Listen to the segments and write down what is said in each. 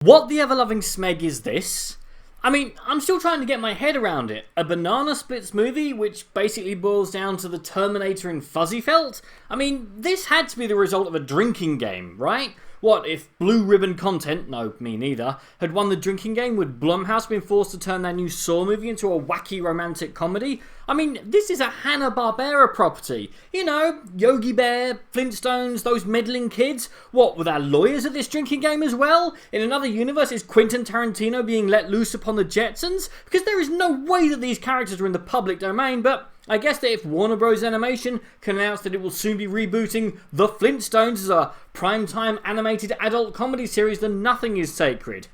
What the ever-loving smeg is this? I mean, I'm still trying to get my head around it. A Banana Splits movie, which basically boils down to the Terminator in Fuzzy Felt? I mean, this had to be the result of a drinking game, right? What, if Blue Ribbon Content, no, me neither, had won the drinking game, would Blumhouse been forced to turn their new Saw movie into a wacky romantic comedy? I mean, this is a Hanna-Barbera property. You know, Yogi Bear, Flintstones, those meddling kids. What, with our lawyers at this drinking game as well? In another universe, is Quentin Tarantino being let loose upon the Jetsons? Because there is no way that these characters are in the public domain, but I guess that if Warner Bros. Animation can announce that it will soon be rebooting The Flintstones as a primetime animated adult comedy series, then nothing is sacred.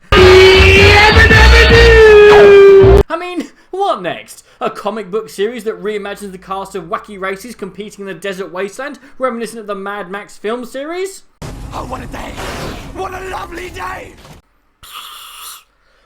I mean, what next? A comic book series that reimagines the cast of wacky races competing in the desert wasteland, reminiscent of the Mad Max film series? Oh, what a day! What a lovely day!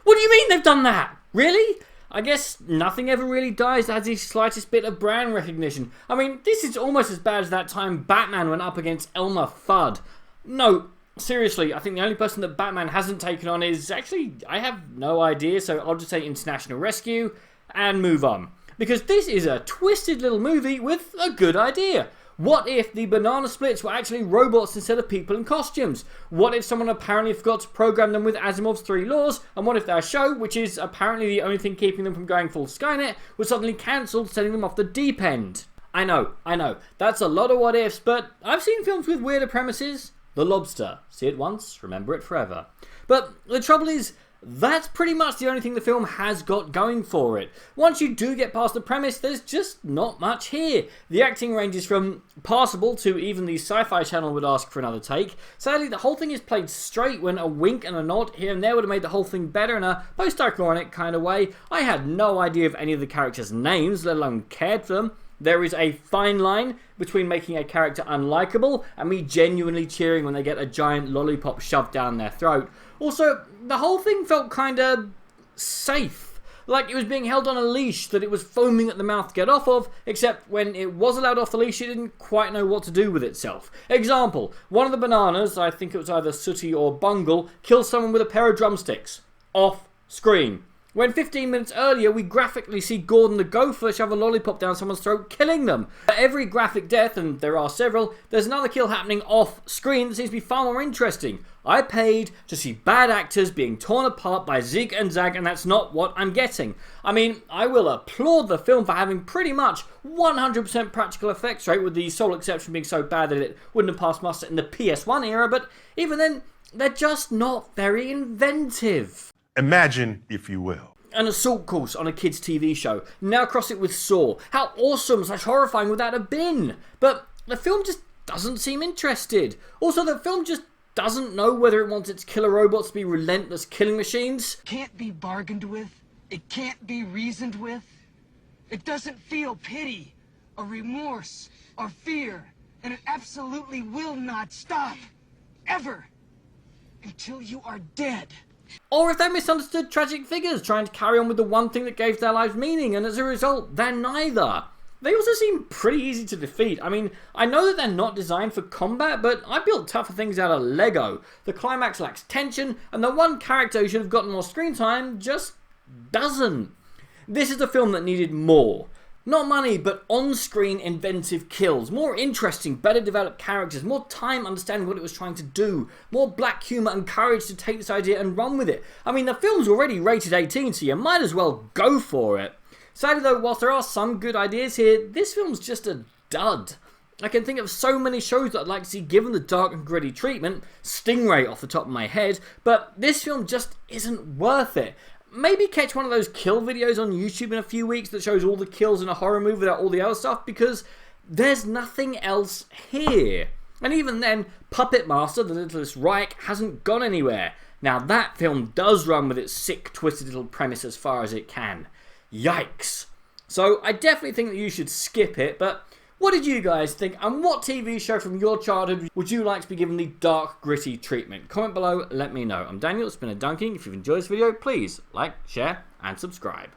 What do you mean they've done that? Really? I guess nothing ever really dies that has the slightest bit of brand recognition. I mean, this is almost as bad as that time Batman went up against Elmer Fudd. No, seriously, I think the only person that Batman hasn't taken on is... Actually, I have no idea, so I'll just say International Rescue and move on. Because this is a twisted little movie with a good idea. What if the Banana Splits were actually robots instead of people in costumes? What if someone apparently forgot to program them with Asimov's 3 laws? And what if their show, which is apparently the only thing keeping them from going full Skynet, was suddenly cancelled, sending them off the deep end? I know, that's a lot of what ifs, but I've seen films with weirder premises. The Lobster. See it once, remember it forever. But the trouble is, that's pretty much the only thing the film has got going for it. Once you do get past the premise, there's just not much here. The acting ranges from passable to even the Sci-Fi Channel would ask for another take. Sadly, the whole thing is played straight when a wink and a nod here and there would have made the whole thing better in a post-ironic kind of way. I had no idea of any of the characters' names, let alone cared for them. There is a fine line between making a character unlikable and me genuinely cheering when they get a giant lollipop shoved down their throat. Also, the whole thing felt kinda safe. Like it was being held on a leash that it was foaming at the mouth to get off of, except when it was allowed off the leash, it didn't quite know what to do with itself. Example, one of the bananas, I think it was either Sooty or Bungle, kills someone with a pair of drumsticks. Off screen. When 15 minutes earlier, we graphically see Gordon the Gopher shove a lollipop down someone's throat, killing them. For every graphic death, and there are several, there's another kill happening off screen that seems to be far more interesting. I paid to see bad actors being torn apart by zig and zag, and that's not what I'm getting. I mean, I will applaud the film for having pretty much 100% practical effects rate, with the sole exception being so bad that it wouldn't have passed muster in the PS1 era, but even then, they're just not very inventive. Imagine, if you will, an assault course on a kids' TV show. Now cross it with Saw. How awesome / horrifying would that have been? But the film just doesn't seem interested. Also, the film just doesn't know whether it wants its killer robots to be relentless killing machines. Can't be bargained with. It can't be reasoned with. It doesn't feel pity or remorse or fear. And it absolutely will not stop. Ever. Until you are dead. Or if they're misunderstood tragic figures trying to carry on with the one thing that gave their lives meaning, and as a result, they're neither. They also seem pretty easy to defeat. I mean, I know that they're not designed for combat, but I built tougher things out of Lego. The climax lacks tension, and the one character who should have gotten more screen time just doesn't. This is a film that needed more. Not money, but on-screen inventive kills. More interesting, better developed characters. More time understanding what it was trying to do. More black humour and courage to take this idea and run with it. I mean, the film's already rated 18, so you might as well go for it. Sadly though, whilst there are some good ideas here, this film's just a dud. I can think of so many shows that I'd like to see given the dark and gritty treatment. Stingray off the top of my head. But this film just isn't worth it. Maybe catch one of those kill videos on YouTube in a few weeks that shows all the kills in a horror movie without all the other stuff, because there's nothing else here. And even then, Puppet Master, The Littlest Reich, hasn't gone anywhere. Now that film does run with its sick, twisted little premise as far as it can. Yikes. So I definitely think that you should skip it, but what did you guys think, and what TV show from your childhood would you like to be given the dark, gritty treatment? Comment below, let me know. I'm Daniel, it's been a dunking. If you've enjoyed this video, please like, share, and subscribe.